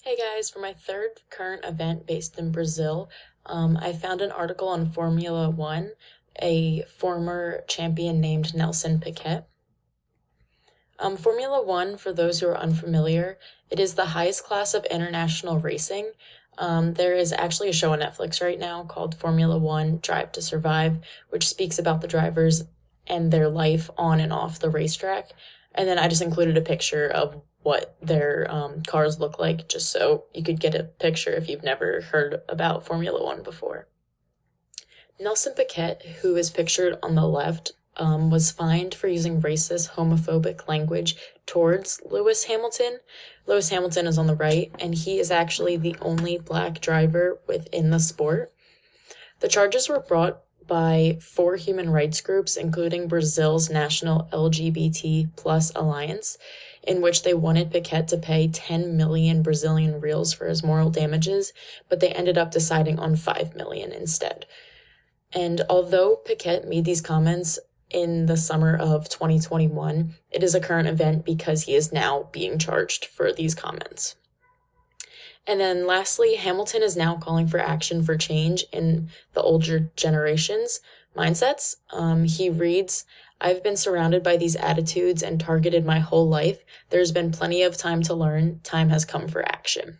Hey guys, for my third current event based in Brazil, I found an article on Formula One, a former champion named Nelson Piquet. Formula One, for those who are unfamiliar, it is the highest class of international racing. There is actually a show on Netflix right now called Formula One Drive to Survive, which speaks about the drivers and their life on and off the racetrack. And then I just included a picture of what their cars look like, just so you could get a picture if you've never heard about Formula One before. Nelson Piquet, who is pictured on the left, was fined for using racist, homophobic language towards Lewis Hamilton. Lewis Hamilton is on the right, and he is actually the only black driver within the sport. The charges were brought by four human rights groups, including Brazil's National LGBT Plus Alliance, in which they wanted Piquet to pay 10 million Brazilian reals for his moral damages, but they ended up deciding on 5 million instead. And although Piquet made these comments in the summer of 2021, it is a current event because he is now being charged for these comments. And then lastly, Hamilton is now calling for action for change in the older generation's mindsets. He reads, "I've been surrounded by these attitudes and targeted my whole life. There's been plenty of time to learn. Time has come for action."